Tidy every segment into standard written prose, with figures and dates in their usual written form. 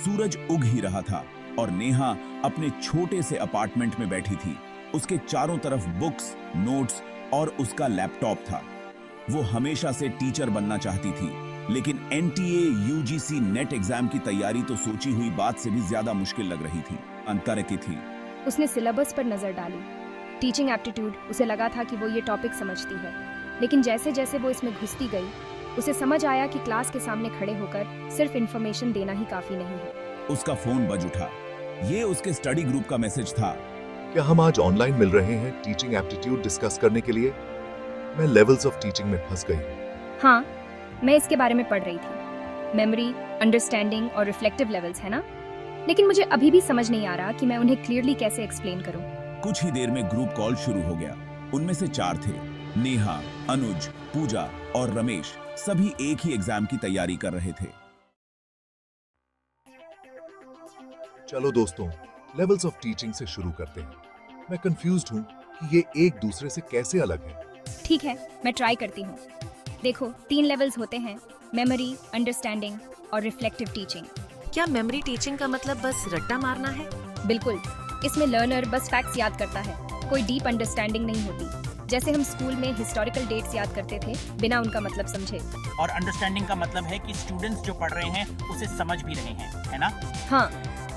सूरज उग ही रहा था और नेहा अपने छोटे से अपार्टमेंट में बैठी थी। उसके चारों तरफ बुक्स, नोट्स और उसका लैपटॉप था। वो हमेशा से टीचर बनना चाहती थी, लेकिन एनटीए यूजीसी नेट एग्जाम की तैयारी तो सोची हुई बात से भी ज्यादा मुश्किल लग रही थी। अंतर की थी। उसने सिलेबस पर नजर डाली। टीचिंग एप्टीट्यूड, उसे लगा था कि वो ये टॉपिक समझती है, लेकिन जैसे जैसे वो इसमें घुसती गई उसे समझ आया कि क्लास के सामने खड़े होकर सिर्फ इन्फॉर्मेशन देना ही काफी नहीं है। उसका फोन बज उठा। ये उसके स्टडी ग्रुप का मैसेज था। क्या हम आज ऑनलाइन मिल रहे हैं टीचिंग एप्टीट्यूड डिस्कस करने के लिए? मैं लेवल्स ऑफ टीचिंग में फंस गई हूँ। हाँ, मैं इसके बारे में पढ़ रही थी। मेमोरी, अंडरस्टैंडिंग और रिफ्लेक्टिव लेवल्स है ना, लेकिन मुझे अभी भी समझ नहीं आ रहा कि मैं उन्हें क्लियरली कैसे एक्सप्लेन करूं। कुछ ही देर में ग्रुप कॉल शुरू हो गया। उनमें से 4 थे, नेहा, अनुज, पूजा और रमेश। सभी एक ही एग्जाम की तैयारी कर रहे थे। चलो दोस्तों, लेवल्स ऑफ टीचिंग से शुरू करते हैं। मैं कंफ्यूज्ड हूँ कि ये एक दूसरे से कैसे अलग हैं। ठीक है, मैं ट्राई करती हूँ। देखो, 3 लेवल्स होते हैं, मेमोरी, अंडरस्टैंडिंग और रिफ्लेक्टिव टीचिंग। क्या मेमोरी टीचिंग का मतलब बस रट्टा मारना है? बिल्कुल, इसमें लर्नर बस फैक्ट्स याद करता है, कोई डीप अंडरस्टैंडिंग नहीं होती। जैसे हम स्कूल में हिस्टोरिकल डेट्स याद करते थे बिना उनका मतलब समझे। और अंडरस्टैंडिंग का मतलब है कि स्टूडेंट्स जो पढ़ रहे हैं उसे समझ भी रहे हैं, है ना? हाँ,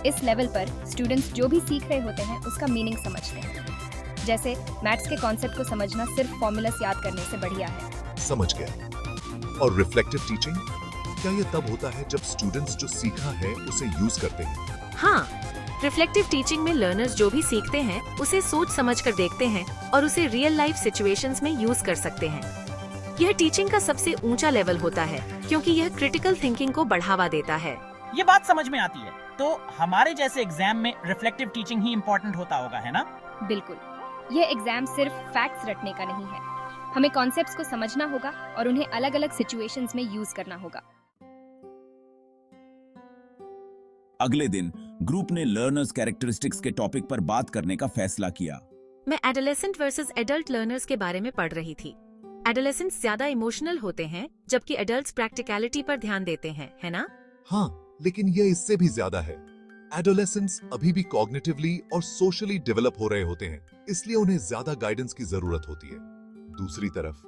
इस लेवल पर स्टूडेंट्स जो भी सीख रहे होते हैं उसका मीनिंग समझते हैं। जैसे मैथ्स के कॉन्सेप्ट को समझना सिर्फ फॉर्मूलास याद करने से बढ़िया है। समझ गया। और रिफ्लेक्टिव टीचिंग, क्या ये तब होता है जब स्टूडेंट्स जो सीखा है उसे यूज करते हैं? हाँ, रिफ्लेक्टिव टीचिंग में लर्नर्स जो भी सीखते हैं उसे सोच समझ कर देखते हैं और उसे रियल लाइफ सिचुएशंस में यूज कर सकते हैं। यह टीचिंग का सबसे ऊंचा लेवल होता है क्योंकि यह क्रिटिकल थिंकिंग को बढ़ावा देता है। ये बात समझ में आती है। तो हमारे जैसे एग्जाम में रिफ्लेक्टिव टीचिंग ही इम्पोर्टेंट होता होगा, है ना? बिल्कुल, ये एग्जाम सिर्फ फैक्ट्स रटने का नहीं है। हमें कॉन्सेप्ट्स को समझना होगा और उन्हें अलग अलग सिचुएशंस में यूज करना होगा। अगले दिन ग्रुप ने लर्नर्स कैरेक्टरिस्टिक्स के टॉपिक पर बात करने का फैसला किया। मैं एडोलेसेंट वर्सेस एडल्ट लर्नर्स के बारे में पढ़ रही थी। एडोलेसेंट्स ज्यादा इमोशनल होते हैं जबकि एडल्ट्स प्रैक्टिकलिटी पर ध्यान देते हैं, है ना? हाँ, लेकिन ये इससे भी ज्यादा है। एडोलेसेंट्स अभी भी कॉग्निटिवली और सोशली डेवलप हो रहे होते हैं, इसलिए उन्हें ज्यादा गाइडेंस की जरूरत होती है। दूसरी तरफ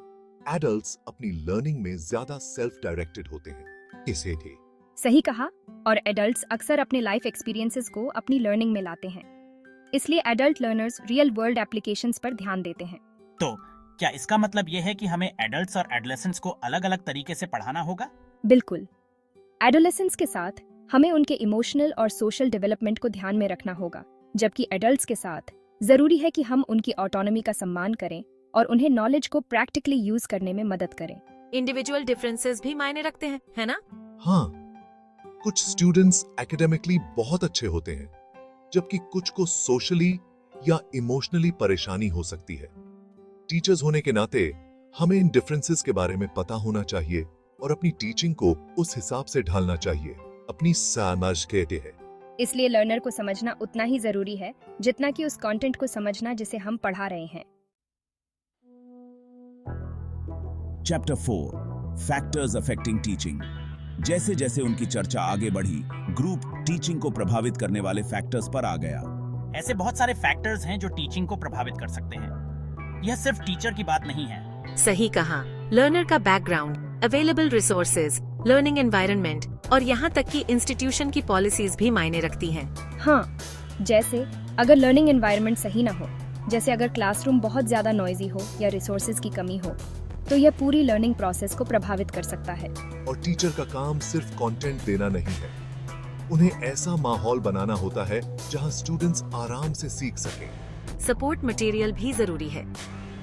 एडल्ट्स अपनी लर्निंग में ज्यादा सेल्फ डायरेक्टेड होते हैं। इसे थे सही कहा। और एडल्ट्स अक्सर अपने लाइफ एक्सपीरियंसेस को अपनी लर्निंग में लाते हैं, इसलिए adult learners real world applications पर ध्यान देते हैं। तो क्या इसका मतलब ये है कि हमें एडल्ट्स और एडोलेसेंट्स को अलग अलग तरीके से पढ़ाना होगा? बिल्कुल, एडोलेसेंट्स के साथ हमें उनके इमोशनल और सोशल डेवलपमेंट को ध्यान में रखना होगा, जबकि एडल्ट्स के साथ जरूरी है कि हम उनकी ऑटोनॉमी का सम्मान करें और उन्हें नॉलेज को प्रैक्टिकली यूज करने में मदद करें। इंडिविजुअल डिफरेंसेस भी मायने रखते हैं, है ना? हाँ, कुछ स्टूडेंट्स एकेडमिकली बहुत अच्छे होते हैं, जबकि कुछ को सोशली या इमोशनली परेशानी हो सकती है। टीचर्स होने के नाते हमें इन डिफरेंसेस के बारे में पता होना चाहिए और अपनी टीचिंग को उस हिसाब से ढालना चाहिए। अपनी समझ कहते हैं। इसलिए लर्नर को समझना उतना ही जरूरी है जितना कि उस कंटेंट को समझना जिसे हम पढ़ा रहे हैं। Chapter 4, factors affecting teaching. जैसे जैसे उनकी चर्चा आगे बढ़ी, ग्रुप टीचिंग को प्रभावित करने वाले फैक्टर्स पर आ गया। ऐसे बहुत सारे फैक्टर्स हैं जो टीचिंग को प्रभावित कर सकते हैं। यह सिर्फ टीचर की बात नहीं है। सही कहा। लर्नर का background, available resources, learning environment और यहाँ तक कि इंस्टीट्यूशन की पॉलिसीज भी मायने रखती हैं। हाँ, जैसे अगर लर्निंग एनवायरनमेंट सही ना हो, जैसे अगर क्लासरूम बहुत ज्यादा नॉइजी हो या रिसोर्सेज की कमी हो, तो यह पूरी लर्निंग प्रोसेस को प्रभावित कर सकता है। और टीचर का काम सिर्फ कंटेंट देना नहीं है, उन्हें ऐसा माहौल बनाना होता है जहां स्टूडेंट्स आराम से सीख सकें। सपोर्ट मटेरियल भी जरूरी है।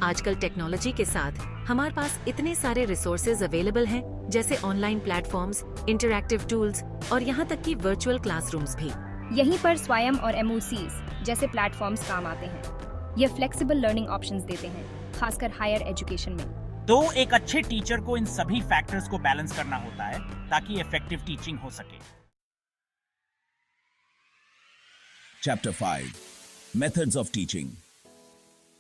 आजकल टेक्नोलॉजी के साथ हमारे पास इतने सारे रिसोर्सेज अवेलेबल हैं, जैसे ऑनलाइन प्लेटफॉर्म्स, इंटरैक्टिव टूल्स और यहाँ तक कि वर्चुअल क्लासरूम्स भी। यहीं पर स्वयं और एमओसीज जैसे प्लेटफॉर्म्स काम आते हैं। ये फ्लेक्सिबल लर्निंग ऑप्शंस देते हैं, खासकर हायर एजुकेशन में। तो एक अच्छे टीचर को इन सभी फैक्टर्स को बैलेंस करना होता है ताकि इफेक्टिव टीचिंग हो सके। Chapter 5, methods of teaching.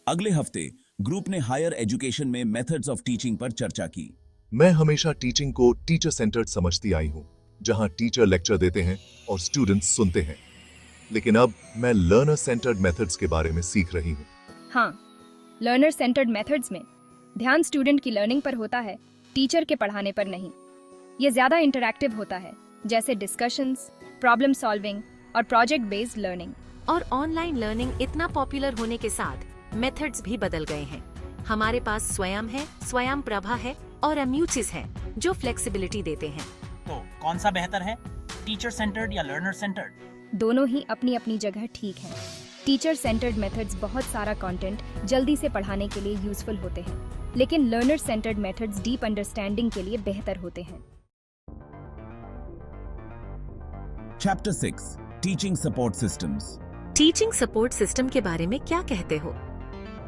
अगले हफ्ते ग्रुप ने हायर एजुकेशन में मेथड्स ऑफ टीचिंग पर चर्चा की। मैं हमेशा टीचिंग को टीचर सेंटर्ड समझती आई हूँ। जहां टीचर लेक्चर देते हैं और स्टूडेंट्स सुनते हैं। लेकिन अब मैं लर्नर सेंटर्ड मेथड्स के बारे में सीख रही हूँ। हाँ, लर्नर सेंटर्ड मेथड्स में ध्यान स्टूडेंट की लर्निंग पर होता है, टीचर के पढ़ाने पर नहीं। ये ज़्यादा इंटरैक्टिव होता है, जैसे डिस्कशंस, प्रॉब्लम सॉल्विंग और प्रोजेक्ट बेस्ड लर्निंग। और ऑनलाइन लर्निंग इतना पॉपुलर होने के साथ मेथड्स भी बदल गए हैं। हमारे पास स्वयं है, स्वयं प्रभा है और अम्यूचिस है जो फ्लेक्सिबिलिटी देते हैं। तो कौन सा बेहतर है, टीचर सेंटर्ड या लर्नर सेंटर्ड? दोनों ही अपनी अपनी जगह ठीक हैं। टीचर सेंटर्ड मेथड्स बहुत सारा कंटेंट जल्दी से पढ़ाने के लिए यूजफुल होते हैं, लेकिन learner centred methods deep understanding के लिए बेहतर होते हैं। Chapter 6 teaching support systems. Teaching support system के बारे में क्या कहते हो?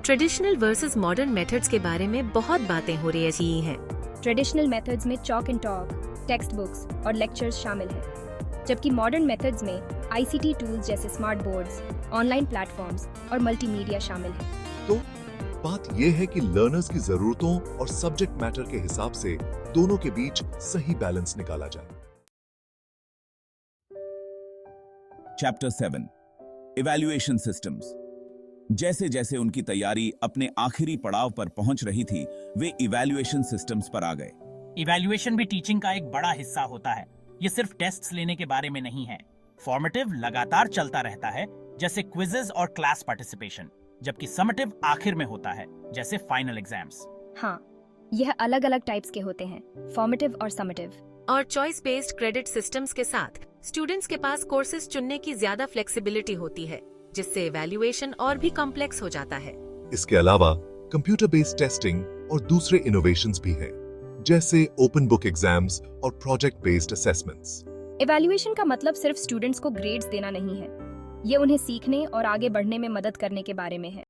ट्रेडिशनल वर्सेस मॉडर्न मेथड्स के बारे में बहुत बातें हो रही हैं। ट्रेडिशनल मेथड्स में chalk and talk, text books और लेक्चर्स शामिल हैं, जबकि मॉडर्न मेथड्स में आईसीटी टूल्स जैसे स्मार्ट बोर्ड्स, ऑनलाइन प्लेटफॉर्म्स और मल्टीमीडिया शामिल हैं। तो बात यह है कि लर्नर्स की जरूरतों और सब्जेक्ट मैटर के हिसाब से दोनों के बीच सही बैलेंस निकाला जाए। Chapter 7 evaluation systems. जैसे जैसे उनकी तैयारी अपने आखिरी पड़ाव पर पहुंच रही थी, वे इवैल्यूएशन सिस्टम्स पर आ गए। इवैल्यूएशन भी टीचिंग का एक बड़ा हिस्सा होता है। ये सिर्फ टेस्ट्स लेने के बारे में नहीं है। फॉर्मेटिव लगातार चलता रहता है, जैसे क्विजेज और क्लास पार्टिसिपेशन, जबकि समटिव आखिर में होता है, जैसे फाइनल एग्जाम्स। हाँ, यह अलग अलग टाइप्स के होते हैं, फॉर्मेटिव और समेटिव। और चॉइस बेस्ड क्रेडिट सिस्टम्स के साथ स्टूडेंट्स के पास कोर्सेज चुनने की ज्यादा फ्लेक्सिबिलिटी होती है, जिससे इवैल्यूएशन और भी कॉम्प्लेक्स हो जाता है। इसके अलावा कंप्यूटर बेस्ड टेस्टिंग और दूसरे इनोवेशंस भी हैं, जैसे ओपन बुक एग्जाम्स और प्रोजेक्ट बेस्ड असेसमेंट्स। इवैल्यूएशन का मतलब सिर्फ स्टूडेंट्स को ग्रेड्स देना नहीं है, ये उन्हें सीखने और आगे बढ़ने में मदद करने के बारे में है।